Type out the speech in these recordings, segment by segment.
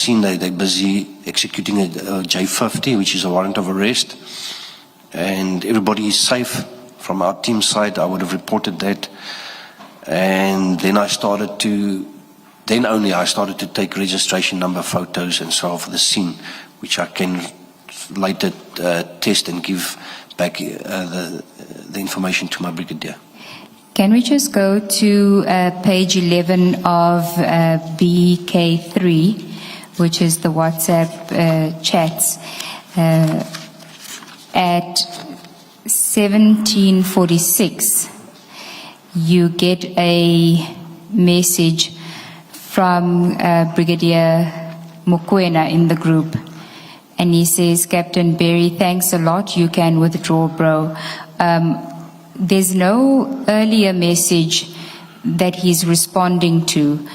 Seen they're busy executing a J50, which is a warrant of arrest, and everybody is safe. From our team side, I would have reported that, and then I started to take registration number photos and so on for the scene, which I can later test and give back the information to my brigadier. Can we just go to page 11 of BK3, which is the WhatsApp chats, at 17:46, you get a message from Brigadier Mokwena in the group, and he says, "Captain Berry, thanks a lot, you can withdraw, bro." There's no earlier message that he's responding to.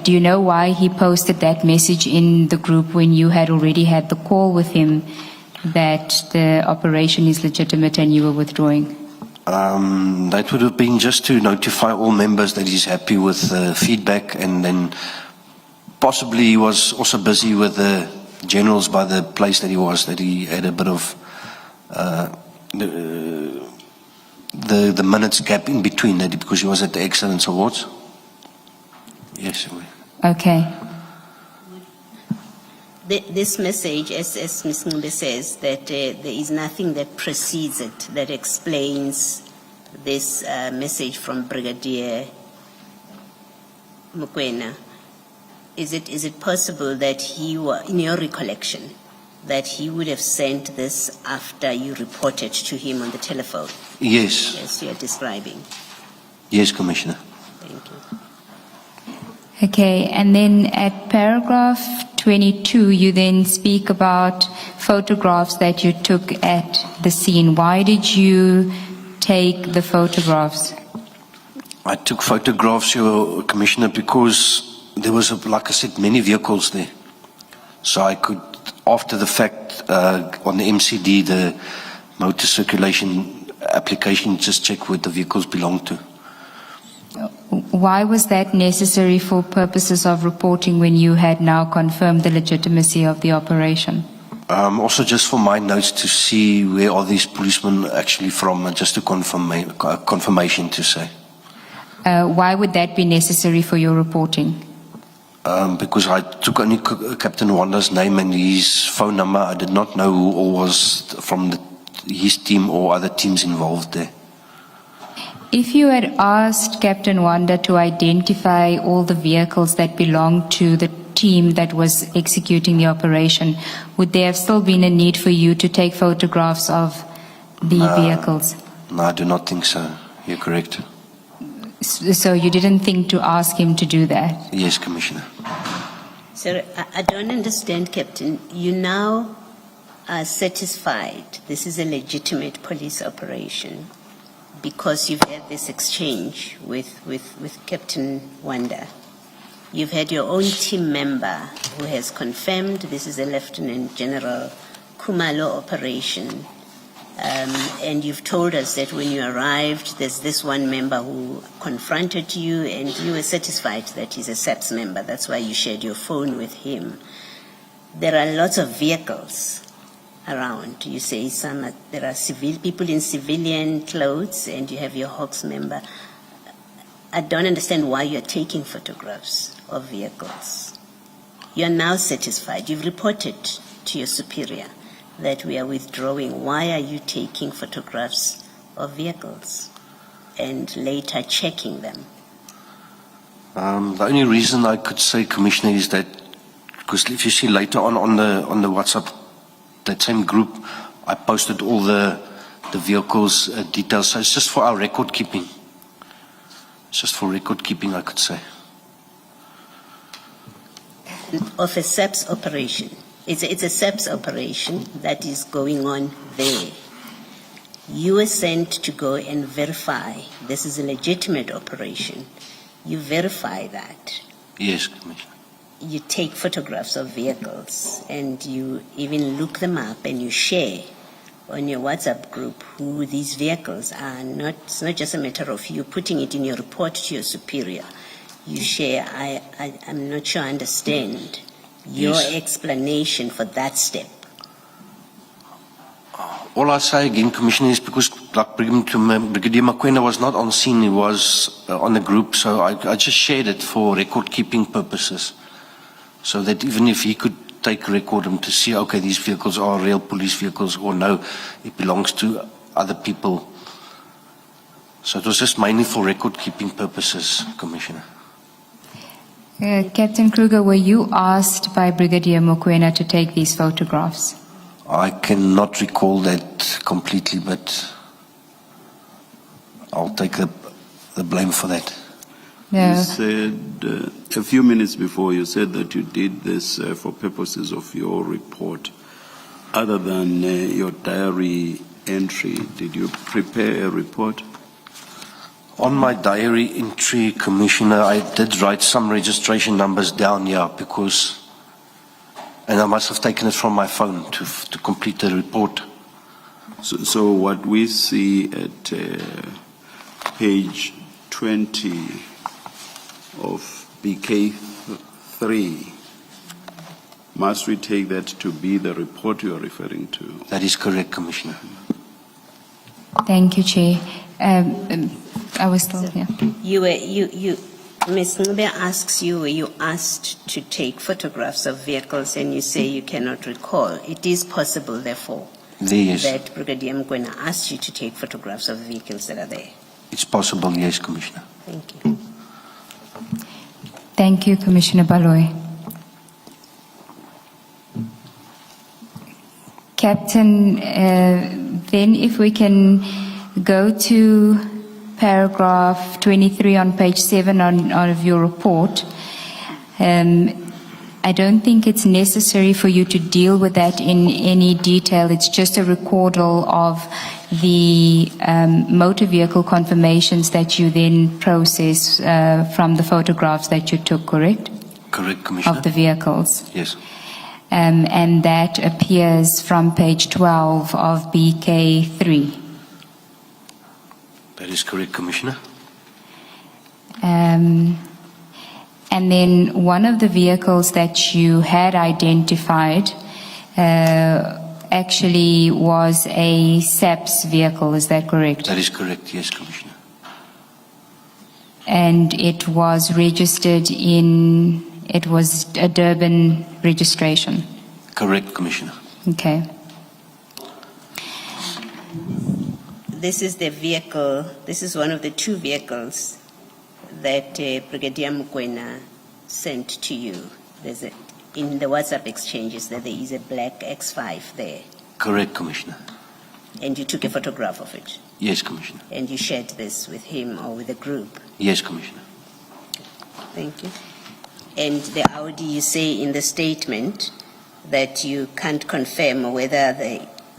Do you know why he posted that message in the group when you had already had the call with him that the operation is legitimate and you were withdrawing? That would have been just to notify all members that he's happy with feedback, and then possibly he was also busy with the generals by the place that he was, that he had a bit of the minutes gap in between that because he was at the Excellence Awards. Yes. Okay. This message, as Ms. Ngube says, that there is nothing that precedes it that explains this message from Brigadier Mokwena. Is it possible that he, in your recollection, that he would have sent this after you reported to him on the telephone? Yes. As you are describing. Yes, Commissioner. Thank you. Okay, and then at paragraph 22, you then speak about photographs that you took at the scene. Why did you take the photographs? I took photographs, Your Commissioner, because there was, like I said, many vehicles there. So I could, after the fact, on the MCD, the motor circulation application, just check where the vehicles belong to. Why was that necessary for purposes of reporting when you had now confirmed the legitimacy of the operation? Also just for my notes to see where are these policemen actually from, just to confirmation to say. Why would that be necessary for your reporting? Because I took only Captain Wanda's name and his phone number. I did not know who all was from his team or other teams involved there. If you had asked Captain Wanda to identify all the vehicles that belonged to the team that was executing the operation, would there have still been a need for you to take photographs of the vehicles? No, I do not think so. You're correct. So you didn't think to ask him to do that? Yes, Commissioner. Sir, I don't understand, Captain. You now are satisfied this is a legitimate police operation because you've had this exchange with Captain Wanda. You've had your own team member who has confirmed this is a Lieutenant General Khumalo operation. And you've told us that when you arrived, there's this one member who confronted you and you were satisfied that he's a SAPS member. That's why you shared your phone with him. There are lots of vehicles around. You say there are people in civilian clothes and you have your Hawks member. I don't understand why you're taking photographs of vehicles. You're now satisfied. You've reported to your superior that we are withdrawing. Why are you taking photographs of vehicles and later checking them? The only reason I could say, Commissioner, is that because if you see later on the WhatsApp, that same group, I posted all the vehicles details. So it's just for our record keeping. It's just for record keeping, I could say. Of a SAPS operation. It's a SAPS operation that is going on there. You were sent to go and verify this is a legitimate operation. You verify that. Yes, Commissioner. You take photographs of vehicles and you even look them up and you share on your WhatsApp group who these vehicles are. It's not just a matter of you putting it in your report to your superior. You share. I'm not sure I understand Your Yes. explanation for that step. All I say again, Commissioner, is because like Brigadier Mokoena was not on scene, he was on the group, so I just shared it for record-keeping purposes. So that even if he could take record and to see, okay, these vehicles are real police vehicles, or no, it belongs to other people. So it was just mainly for record-keeping purposes, Commissioner. Captain Kruger, were you asked by Brigadier Mokoena to take these photographs? I cannot recall that completely, but I'll take the blame for that. No. You said a few minutes before, you said that you did this for purposes of your report. Other than your diary entry, did you prepare a report? On my diary entry, Commissioner, I did write some registration numbers down here because, and I must have taken it from my phone to complete the report. So what we see at page 20 of BK3, must we take that to be the report you are referring to? That is correct, Commissioner. Thank you, Chair. I was still here. Ms. Ngube asks you, were you asked to take photographs of vehicles, and you say you cannot recall. It is possible, therefore, There is. that Brigadier Mokoena asked you to take photographs of vehicles that are there. It's possible, yes, Commissioner. Thank you. Thank you, Commissioner Baloy. Captain, then if we can go to paragraph 23 on page 7 of your report. I don't think it's necessary for you to deal with that in any detail. It's just a recordal of the motor vehicle confirmations that you then process from the photographs that you took, correct? Correct, Commissioner. Of the vehicles. Yes. And that appears from page 12 of BK3. That is correct, Commissioner. And then one of the vehicles that you had identified actually was a SAPS vehicle, is that correct? That is correct, yes, Commissioner. And it was registered it was a Durban registration. Correct, Commissioner. Okay. This is the vehicle, this is one of the two vehicles that Brigadier Mokoena sent to you. In the WhatsApp exchanges that there is a black X5 there, Correct, Commissioner. and you took a photograph of it, Yes, Commissioner. and you shared this with him or with the group. Yes, Commissioner. Thank you. And the Audi, you say in the statement that you can't confirm whether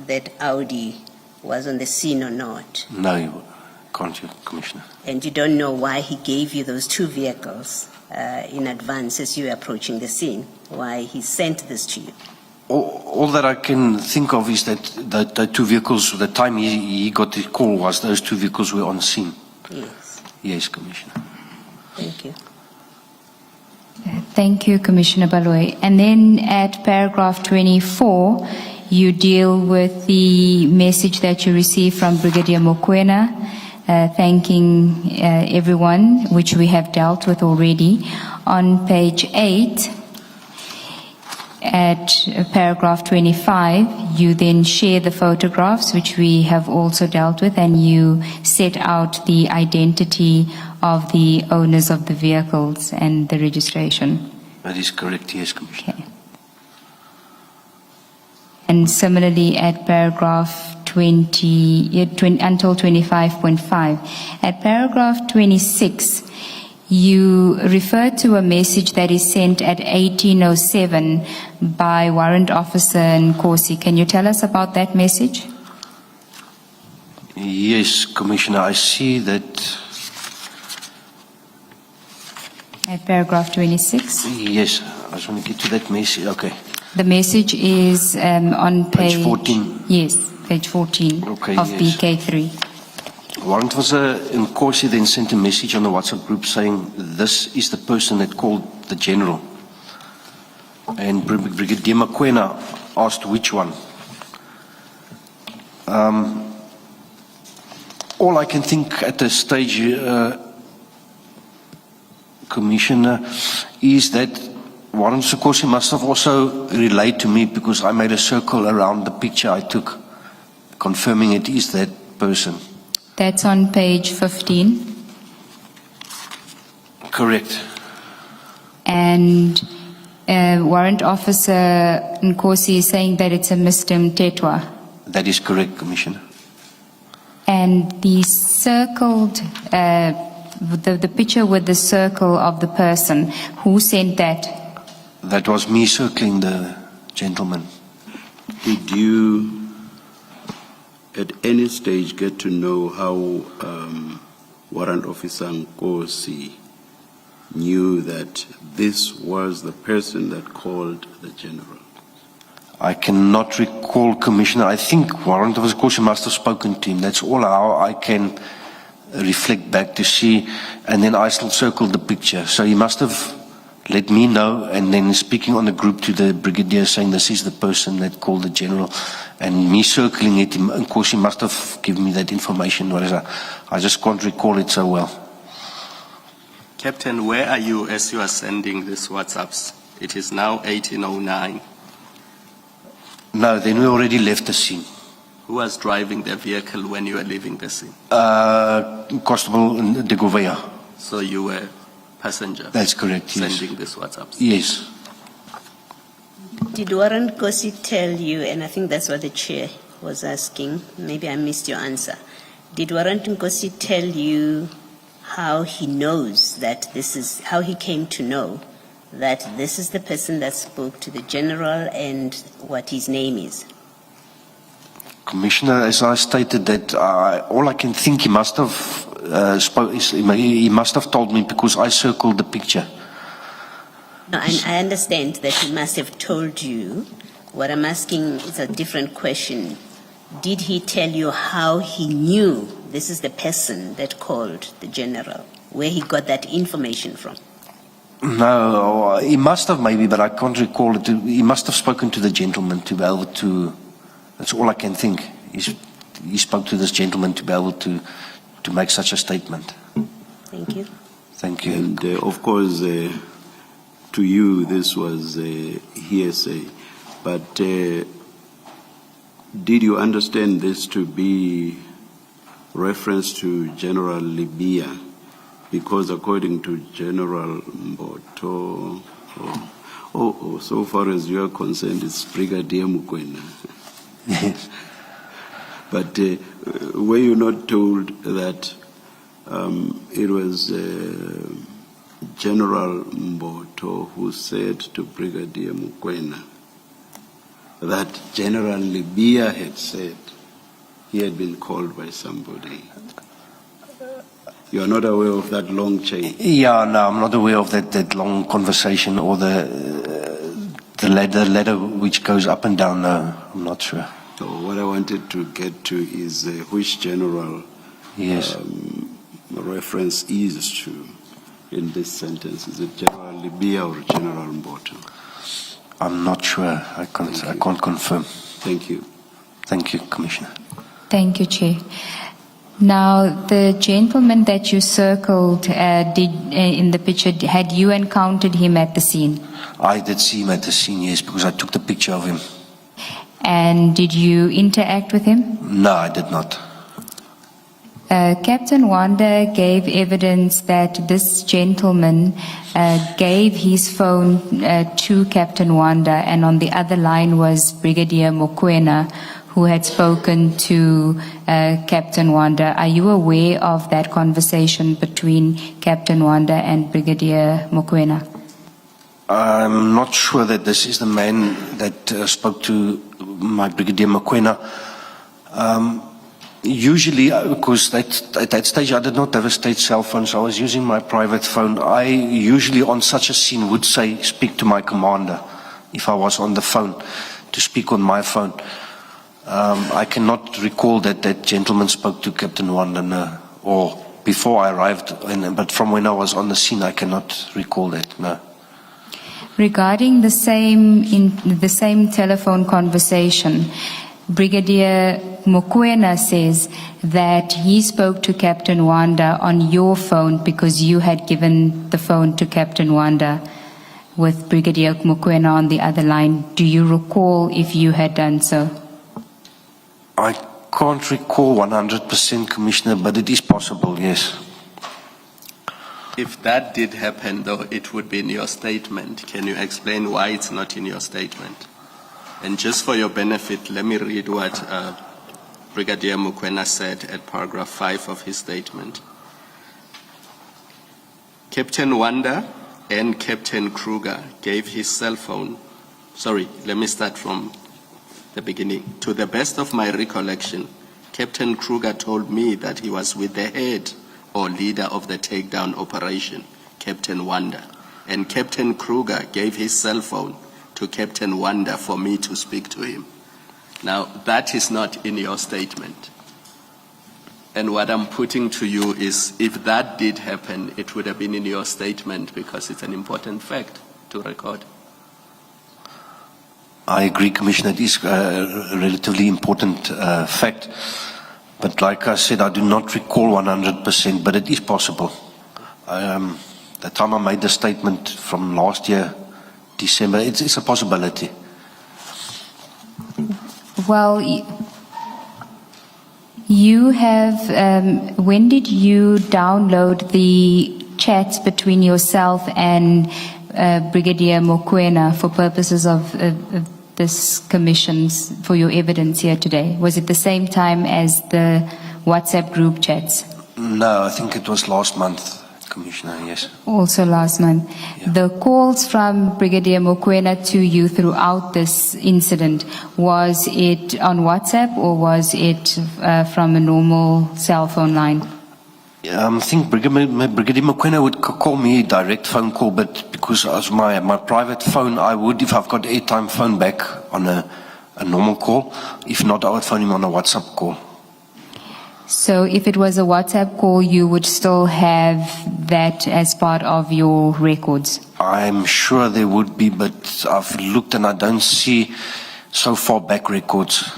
that Audi was on the scene or not. No, you can't, Commissioner. And you don't know why he gave you those two vehicles in advance as you were approaching the scene, why he sent this to you. All that I can think of is that the two vehicles, the time he got the call was those two vehicles were on scene. Yes, Yes, Commissioner. thank you. Thank you, Commissioner Baloy. And then at paragraph 24, you deal with the message that you received from Brigadier Mokoena, thanking everyone, which we have dealt with already. On page 8, at paragraph 25, you then share the photographs, which we have also dealt with, and you set out the identity of the owners of the vehicles and the registration. That is correct, yes, Commissioner. Okay. And similarly at paragraph 20 until 25.5. At paragraph 26, you refer to a message that is sent at 1807 by Warrant Officer Nkosi. Can you tell us about that message? Yes, Commissioner, I see that. At paragraph 26. Yes, I just want to get to that message. Okay. The message is on Page 14. Yes, page 14 Okay, of yes. BK3. Warrant Officer Nkosi then sent a message on the WhatsApp group saying this is the person that called the general. And Brigadier Mokoena asked which one. All I can think at this stage, Commissioner, is that Warren Sukosi must have also relayed to me, because I made a circle around the picture I took, confirming it is that person. That's on page 15. Correct. And Warrant Officer Nkosi is saying that it's a Mr. Mtetwa. That is correct, Commissioner. And the circled, the picture with the circle of the person, who sent that? That was me circling the gentleman. Did you at any stage get to know how Warrant Officer Nkosi knew that this was the person that called the general? I cannot recall, Commissioner. I think Warrant Officer Nkosi must have spoken to him. That's all how I can reflect back to see. And then I still circled the picture. So he must have let me know, and then speaking on the group to the brigadier saying this is the person that called the general, and me circling it, and of course he must have given me that information, whereas I just can't recall it so well. Captain, where are you as you are sending these WhatsApps? It is now 18:09. No, then we already left the scene. Who was driving the vehicle when you were leaving the scene? Constable de Gouveia. So you were passenger? That's correct, yes. Sending these WhatsApps? Yes. Did Warren Nkosi tell you, and I think that's what the chair was asking, maybe I missed your answer. Did Warren Nkosi tell you how he knows that this is, how he came to know that this is the person that spoke to the general and what his name is? Commissioner, as I stated, that all I can think he must have he must have told me, because I circled the picture. No, I understand that he must have told you. What I'm asking is a different question. Did he tell you how he knew this is the person that called the general, where he got that information from? No, he must have maybe, but I can't recall it. He must have spoken to the gentleman to be able to, that's all I can think. He spoke to this gentleman to be able to make such a statement. Thank you. Thank you. And of course, to you, this was hearsay, but did you understand this to be reference to General Libya? Because according to General Mboto, so far as you are concerned, it's Brigadier Mokoena. Yes. But were you not told that it was General Mboto who said to Brigadier Mokoena that General Libya had said he had been called by somebody? You are not aware of that long chain? Yeah, no, I'm not aware of that long conversation or the ladder which goes up and down. No, I'm not sure. So what I wanted to get to is which general Yes. reference is to in this sentence. Is it General Libya or General Mboto? I'm not sure. I can't confirm. Thank you. Thank you, Commissioner. Thank you, Chair. Now, the gentleman that you circled in the picture, had you encountered him at the scene? I did see him at the scene, yes, because I took the picture of him. And did you interact with him? No, I did not. Captain Wanda gave evidence that this gentleman gave his phone to Captain Wanda, and on the other line was Brigadier Mokoena, who had spoken to Captain Wanda. Are you aware of that conversation between Captain Wanda and Brigadier Mokoena? I'm not sure that this is the man that spoke to my Brigadier Mokoena. Usually, because at that stage I did not have a state cell phone, so I was using my private phone. I usually on such a scene would say, speak to my commander, if I was on the phone, to speak on my phone. I cannot recall that that gentleman spoke to Captain Wanda, or before I arrived, but from when I was on the scene I cannot recall that, no. Regarding the same telephone conversation, Brigadier Mokoena says that he spoke to Captain Wanda on your phone because you had given the phone to Captain Wanda with Brigadier Mokoena on the other line. Do you recall if you had done so? I can't recall 100%, Commissioner, but it is possible, yes. If that did happen, though, it would be in your statement. Can you explain why it's not in your statement? And just for your benefit, let me read what Brigadier Mokoena said at paragraph 5 of his statement. Captain Wanda and Captain Kruger gave his cell phone. Sorry, let me start from the beginning. To the best of my recollection, Captain Kruger told me that he was with the head or leader of the takedown operation, Captain Wanda, and Captain Kruger gave his cell phone to Captain Wanda for me to speak to him. Now, that is not in your statement. And what I'm putting to you is, if that did happen, it would have been in your statement because it's an important fact to record. I agree, Commissioner. It is a relatively important fact. But like I said, I do not recall 100%, but it is possible. The time I made the statement from last year, December, it's a possibility. Well, you have, when did you download the chats between yourself and Brigadier Mokoena for purposes of this commission's, for your evidence here today? Was it the same time as the WhatsApp group chats? No, I think it was last month, Commissioner, yes. Also last month. Yeah. The calls from Brigadier Mokoena to you throughout this incident, was it on WhatsApp or was it from a normal cell phone line? I think Brigadier Mokoena would call me direct phone call, but because of my private phone, I would, if I've got airtime, phone back on a normal call. If not, I would phone him on a WhatsApp call. So if it was a WhatsApp call, you would still have that as part of your records? I'm sure there would be, but I've looked and I don't see so far back records.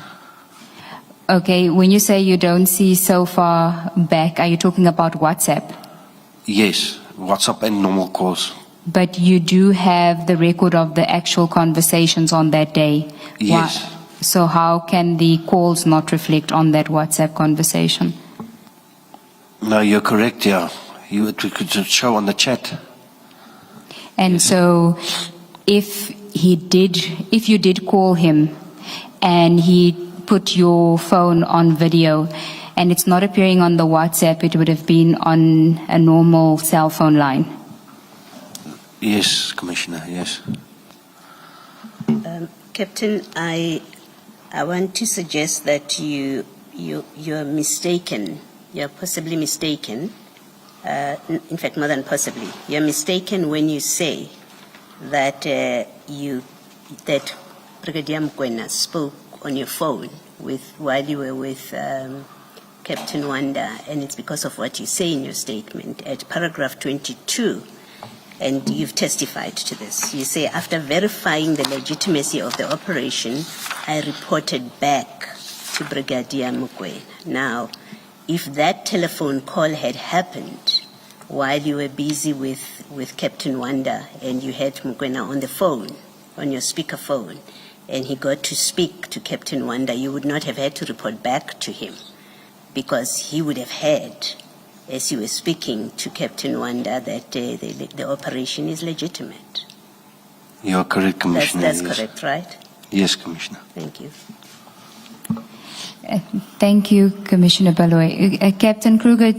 Okay, when you say you don't see so far back, are you talking about WhatsApp? Yes, WhatsApp and normal calls. But you do have the record of the actual conversations on that day? Yes. So how can the calls not reflect on that WhatsApp conversation? No, you're correct, yeah. It could show on the chat. And so if you did call him and he put your phone on video and it's not appearing on the WhatsApp, it would have been on a normal cell phone line? Yes, Commissioner, yes. Captain, I want to suggest that you're mistaken. You're possibly mistaken. In fact, more than possibly. You're mistaken when you say that that Brigadier Mokoena spoke on your phone while you were with Captain Wanda, and it's because of what you say in your statement at paragraph 22, and you've testified to this. You say, after verifying the legitimacy of the operation, I reported back to Brigadier Mokoena. Now, if that telephone call had happened while you were busy with Captain Wanda and you had Mokoena on the phone, on your speakerphone, and he got to speak to Captain Wanda, you would not have had to report back to him because he would have heard, as you were speaking to Captain Wanda, that the operation is legitimate. You are correct, Commissioner. That's yes. correct, right? Yes, Commissioner. Thank you. Thank you, Commissioner Baloyi. Captain Kruger,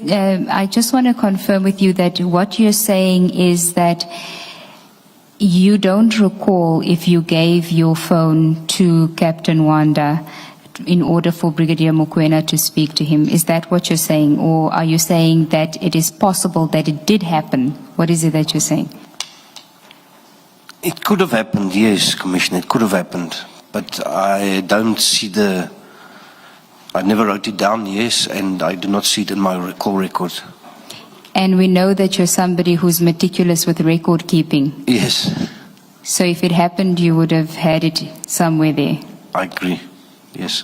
I just want to confirm with you that what you're saying is that you don't recall if you gave your phone to Captain Wanda in order for Brigadier Mokoena to speak to him. Is that what you're saying? Or are you saying that it is possible that it did happen? What is it that you're saying? It could have happened, yes, Commissioner, it could have happened. But I don't see I never wrote it down, yes, and I do not see it in my call record. And we know that you're somebody who's meticulous with record keeping. Yes. So if it happened, you would have had it somewhere there. I agree. Yes.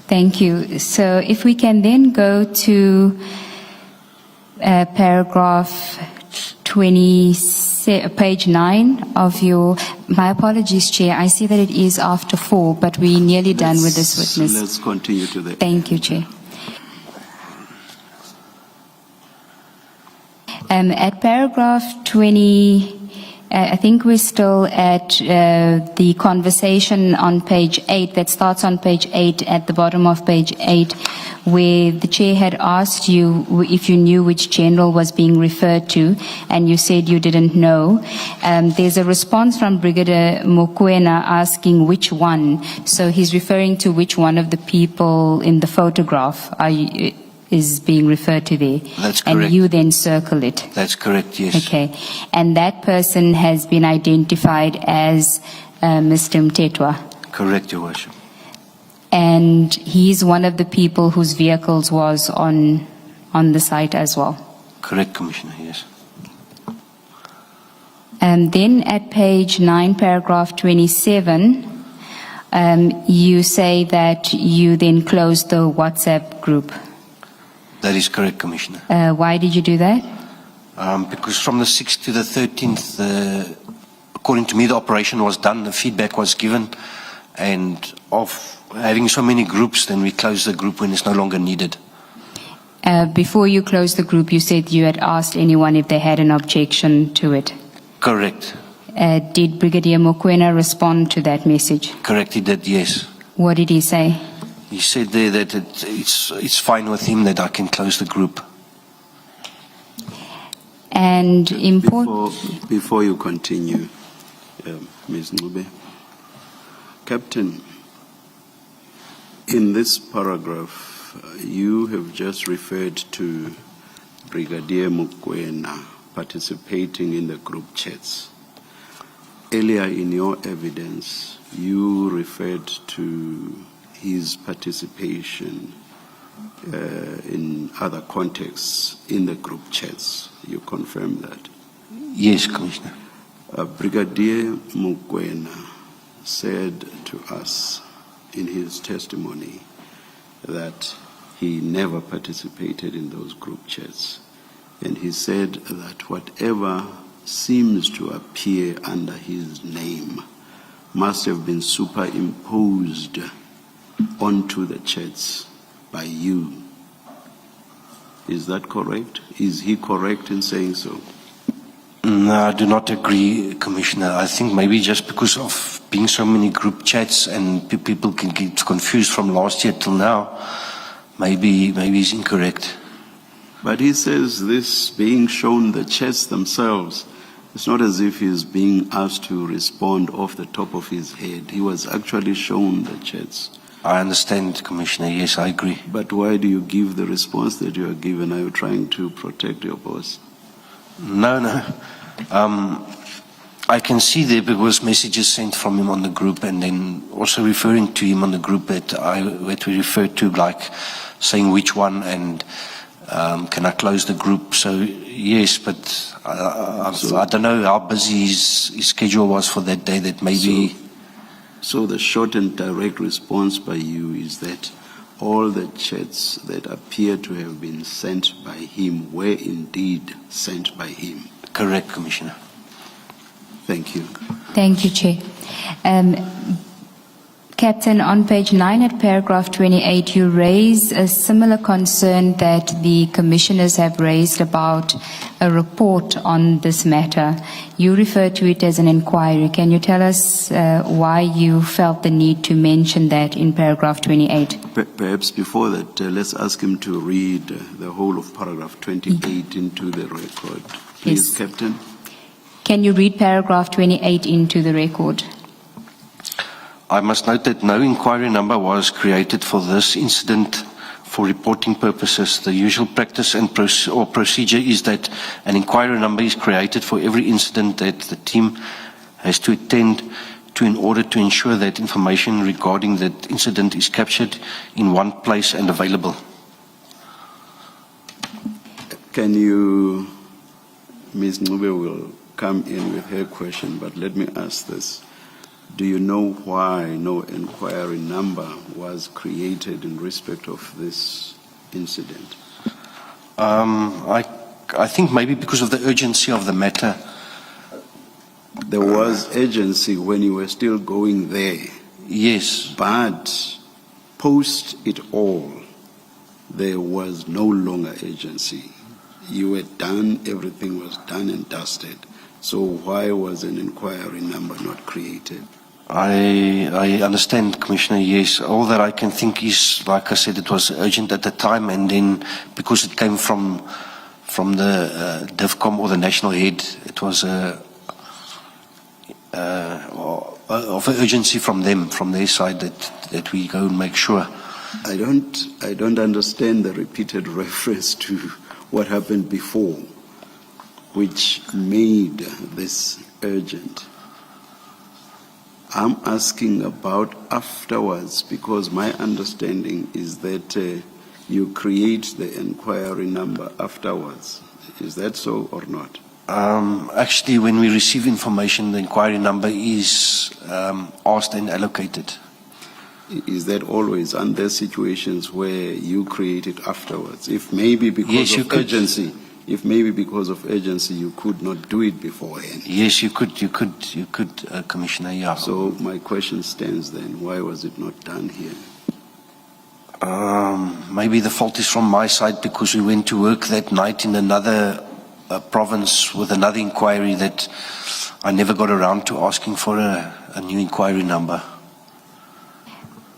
Thank you. So if we can then go to paragraph 20, page 9 of your, my apologies, Chair, I see that it is after 4, but we're nearly done with this witness. Let's continue to the Thank you, Chair. At paragraph 20, I think we're still at the conversation on page 8, that starts on page 8, at the bottom of page 8, where the Chair had asked you if you knew which general was being referred to, and you said you didn't know. There's a response from Brigadier Mokoena asking which one. So he's referring to which one of the people in the photograph is being referred to there. That's correct. And you then circle it. That's correct, yes. Okay. And that person has been identified as Mr. Mtetwa. Correct, Your Worship. And he's one of the people whose vehicles was on the site as well. Correct, Commissioner, yes. And then at page 9, paragraph 27, you say that you then closed the WhatsApp group. That is correct, Commissioner. Why did you do that? Because from the 6th to the 13th, according to me, the operation was done, the feedback was given, and of having so many groups, then we closed the group when it's no longer needed. Before you closed the group, you said you had asked anyone if they had an objection to it. Correct. Did Brigadier Mokoena respond to that message? Correct, he did, yes. What did he say? He said there that it's fine with him that I can close the group. And Before you continue, Ms. Ncube, Captain, in this paragraph, you have just referred to Brigadier Mokoena participating in the group chats. Earlier in your evidence, you referred to his participation in other contexts in the group chats. You confirm that? Yes, Commissioner. Brigadier Mokoena said to us in his testimony that he never participated in those group chats. And he said that whatever seems to appear under his name must have been superimposed onto the chats by you. Is that correct? Is he correct in saying so? No, I do not agree, Commissioner. I think maybe just because of being so many group chats and people can get confused from last year till now, maybe he's incorrect. But he says this being shown the chats themselves, it's not as if he's being asked to respond off the top of his head. He was actually shown the chats. I understand, Commissioner. Yes, I agree. But why do you give the response that you are given? Are you trying to protect your boss? No. I can see there because messages sent from him on the group, and then also referring to him on the group that we referred to, like saying which one and can I close the group. So yes, but I don't know how busy his schedule was for that day. That maybe. So the short and direct response by you is that all the chats that appear to have been sent by him were indeed sent by him. Correct, Commissioner. Thank you. Thank you, Chair. Captain, on page 9 at paragraph 28, you raise a similar concern that the commissioners have raised about a report on this matter. You refer to it as an inquiry. Can you tell us why you felt the need to mention that in paragraph 28? Perhaps before that, let's ask him to read the whole of paragraph 28 into the record. Please, Yes. Captain. Can you read paragraph 28 into the record? I must note that no inquiry number was created for this incident for reporting purposes. The usual practice and procedure is that an inquiry number is created for every incident that the team has to attend to in order to ensure that information regarding that incident is captured in one place and available. Can you, Ms. Ncube will come in with her question, but let me ask this. Do you know why no inquiry number was created in respect of this incident? I think maybe because of the urgency of the matter. There was urgency when you were still going there, Yes, but post it all, there was no longer urgency. You were done, everything was done and dusted. So why was an inquiry number not created? I understand, Commissioner, yes. All that I can think is, like I said, it was urgent at the time, and then because it came from the DIVCOM or the national head, it was of urgency from them, from their side, that we go and make sure. I don't understand the repeated reference to what happened before, which made this urgent. I'm asking about afterwards, because my understanding is that you create the inquiry number afterwards. Is that so or not? Actually, when we receive information, the inquiry number is asked and allocated. Is that always? And there situations where you create it afterwards? If maybe because Yes, you of could. urgency, if maybe because of urgency you could not do it beforehand. Yes, you could, Commissioner, yeah. So my question stands then, why was it not done here? Maybe the fault is from my side, because we went to work that night in another province with another inquiry that I never got around to asking for a new inquiry number.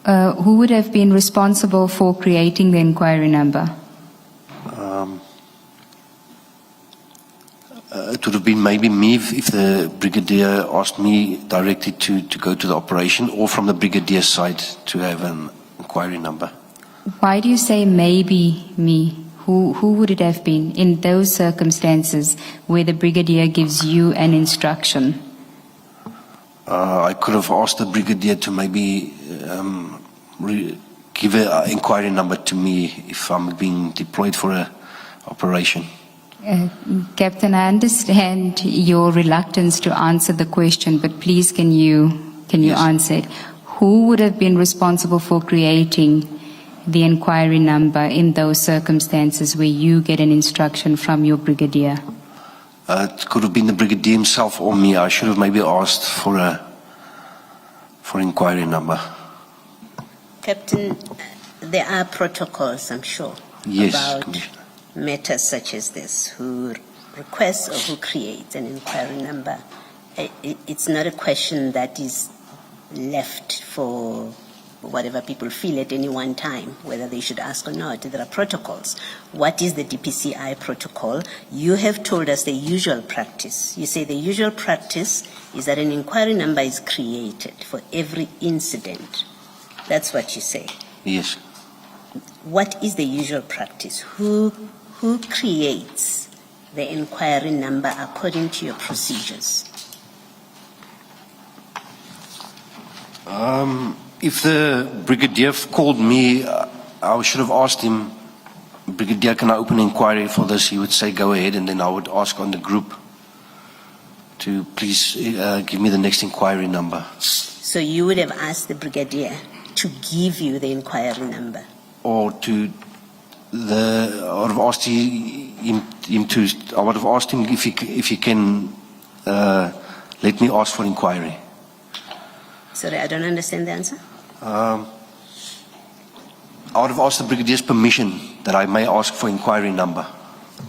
Who would have been responsible for creating the inquiry number? It would have been maybe me if the brigadier asked me directly to go to the operation, or from the brigadier side to have an inquiry number. Why do you say maybe me? Who would it have been in those circumstances where the brigadier gives you an instruction? I could have asked the brigadier to maybe give an inquiry number to me if I'm being deployed for an operation. Captain, I understand your reluctance to answer the question, but please can you Yes. answer it? Who would have been responsible for creating the inquiry number in those circumstances where you get an instruction from your brigadier? It could have been the brigadier himself or me. I should have maybe asked for an inquiry number. Captain, there are protocols, I'm sure, Yes, about Commissioner. matters such as this, who requests or who creates an inquiry number. It's not a question that is left for whatever people feel at any one time, whether they should ask or not. There are protocols. What is the DPCI protocol? You have told us the usual practice. You say the usual practice is that an inquiry number is created for every incident. That's what you say. Yes. What is the usual practice? Who creates the inquiry number according to your procedures? If the brigadier called me, I should have asked him, Brigadier, can I open an inquiry for this? He would say, go ahead, and then I would ask on the group to please give me the next inquiry number. So you would have asked the brigadier to give you the inquiry number? Or I would have asked him if he can let me ask for inquiry. Sorry, I don't understand the answer. I would have asked the brigadier's permission that I may ask for inquiry number.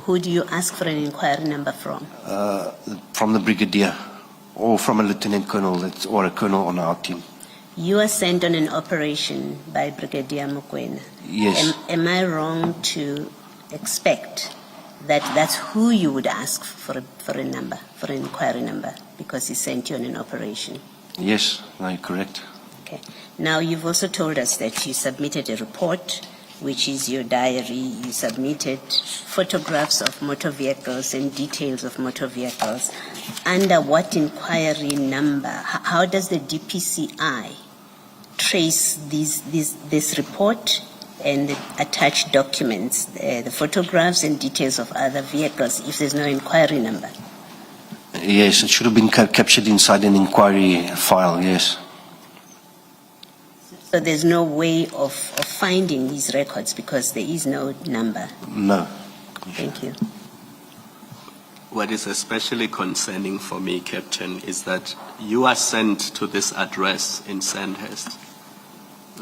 Who do you ask for an inquiry number from? From the brigadier, or from a lieutenant colonel or a colonel on our team. You are sent on an operation by Brigadier Mokoena. Yes. Am I wrong to expect that that's who you would ask for a number, for an inquiry number, because he sent you on an operation? Yes, no, correct. Okay. Now, you've also told us that you submitted a report, which is your diary. You submitted photographs of motor vehicles and details of motor vehicles. Under what inquiry number? How does the DPCI trace this report and the attached documents, the photographs and details of other vehicles, if there's no inquiry number? Yes, it should have been captured inside an inquiry file, yes. So there's no way of finding these records because there is no number. No. Thank you. What is especially concerning for me, Captain, is that you are sent to this address in Sandhurst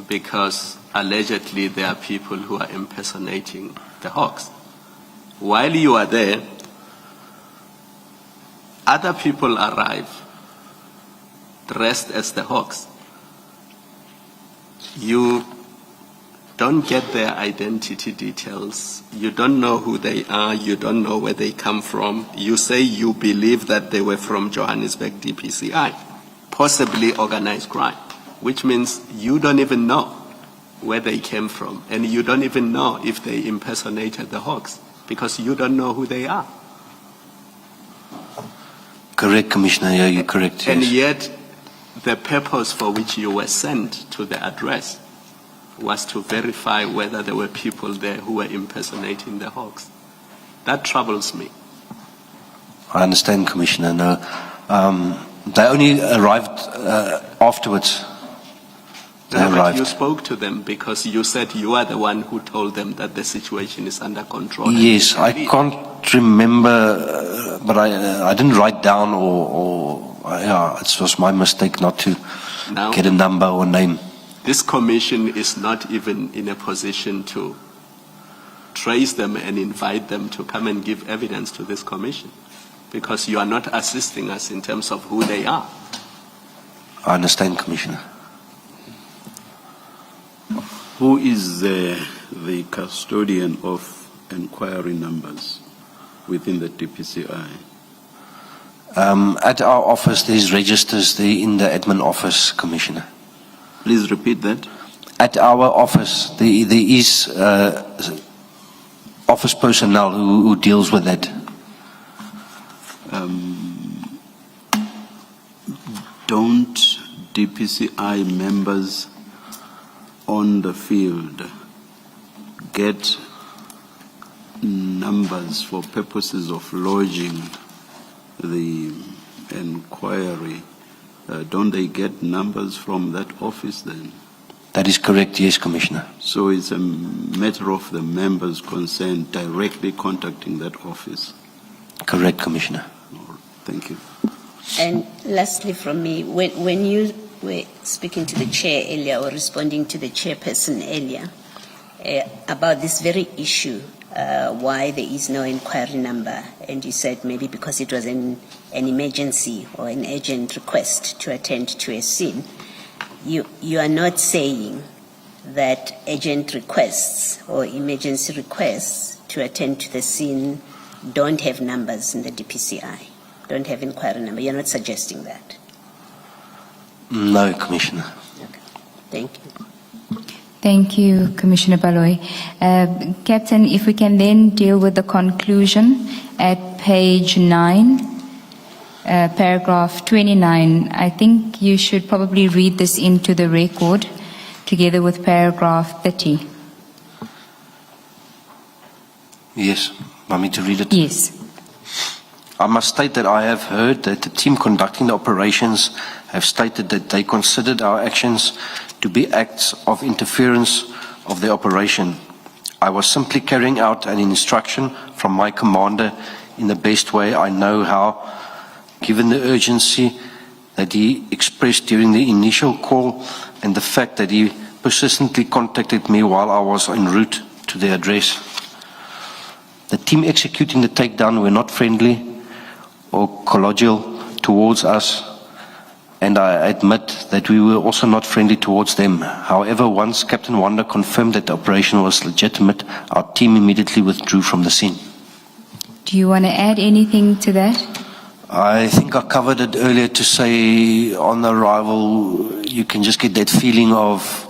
because allegedly there are people who are impersonating the Hawks. While you are there, other people arrive dressed as the Hawks. You don't get their identity details. You don't know who they are. You don't know where they come from. You say you believe that they were from Johannesburg DPCI, possibly organized crime, which means you don't even know where they came from, and you don't even know if they impersonated the Hawks because you don't know who they are. Correct, Commissioner. Yeah, you're correct. And Yes. yet, the purpose for which you were sent to the address was to verify whether there were people there who were impersonating the Hawks. That troubles me. I understand, Commissioner. No, they only arrived afterwards. They No, but arrived. you spoke to them because you said you are the one who told them that the situation is under control. Yes, I can't remember, but I didn't write down yeah, it was my mistake not to Now, get a number or name. this commission is not even in a position to trace them and invite them to come and give evidence to this commission because you are not assisting us in terms of who they are. I understand, Commissioner. Who is the custodian of inquiry numbers within the DPCI? At our office, there's registers there in the admin office, Commissioner. Please repeat that. At our office, there is office personnel who deals with that. Don't DPCI members on the field get numbers for purposes of lodging the inquiry? Don't they get numbers from that office then? That is correct, yes, Commissioner. So it's a matter of the members concerned directly contacting that office. Correct, Commissioner. Thank you. And lastly from me, when you were speaking to the chair earlier or responding to the chairperson earlier about this very issue, why there is no inquiry number, and you said maybe because it was an emergency or an urgent request to attend to a scene, you are not saying that urgent requests or emergency requests to attend to the scene don't have numbers in the DPCI, don't have inquiry number. You're not suggesting that. No, Commissioner. Okay. Thank you. Thank you, Commissioner Baloy. Captain, if we can then deal with the conclusion at page 9, paragraph 29. I think you should probably read this into the record together with paragraph 30. Yes. Want me to read it? Yes. I must state that I have heard that the team conducting the operations have stated that they considered our actions to be acts of interference of the operation. I was simply carrying out an instruction from my commander in the best way I know how, given the urgency that he expressed during the initial call and the fact that he persistently contacted me while I was en route to the address. The team executing the takedown were not friendly or collegial towards us, and I admit that we were also not friendly towards them. However, once Captain Wanda confirmed that the operation was legitimate, our team immediately withdrew from the scene. Do you want to add anything to that? I think I covered it earlier to say on arrival, you can just get that feeling of,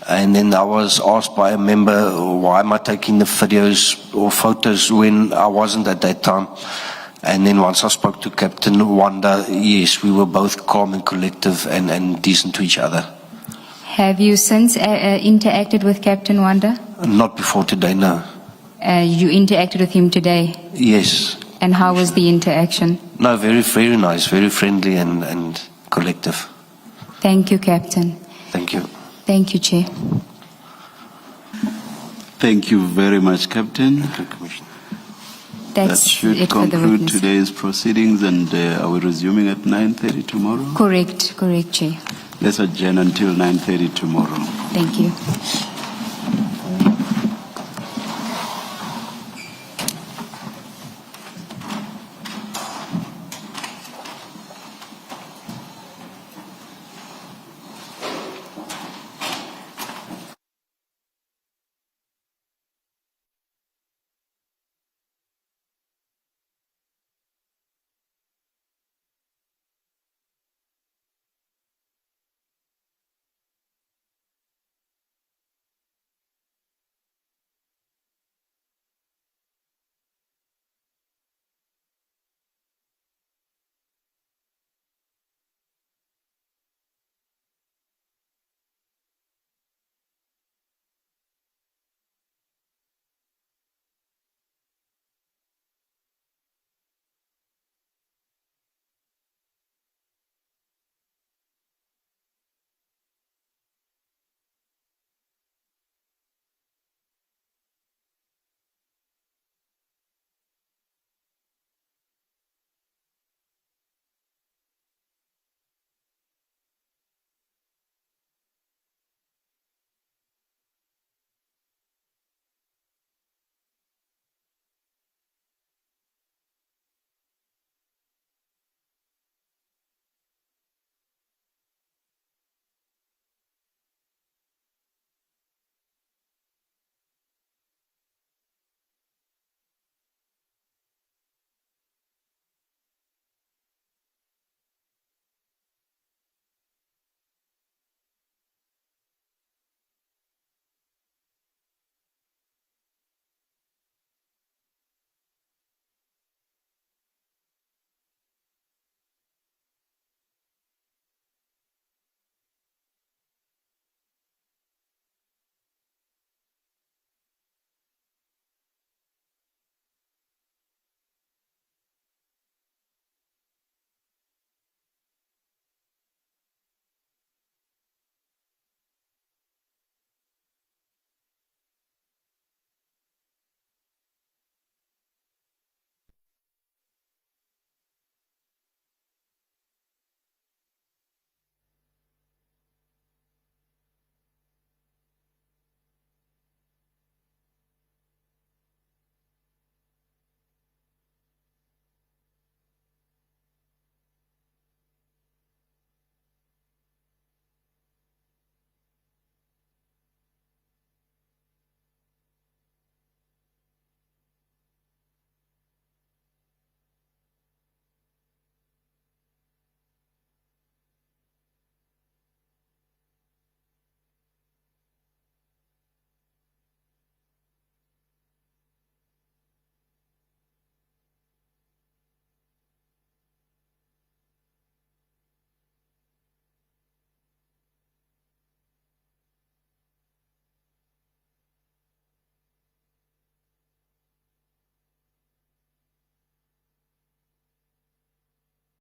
and then I was asked by a member, why am I taking the videos or photos when I wasn't at that time? And then once I spoke to Captain Wanda, yes, we were both calm and collective and decent to each other. Have you since interacted with Captain Wanda? Not before today, no. You interacted with him today? Yes, And how was the interaction? No, very, very nice, very friendly and collective. Thank you, Captain. Thank you. Thank you, Chair. Thank you very much, Captain. Thank you, Commissioner. That That's should it for the conclude witness. today's proceedings, and are we resuming at 9:30 tomorrow? Correct, Chair. Let's adjourn until 9:30 tomorrow. Thank you.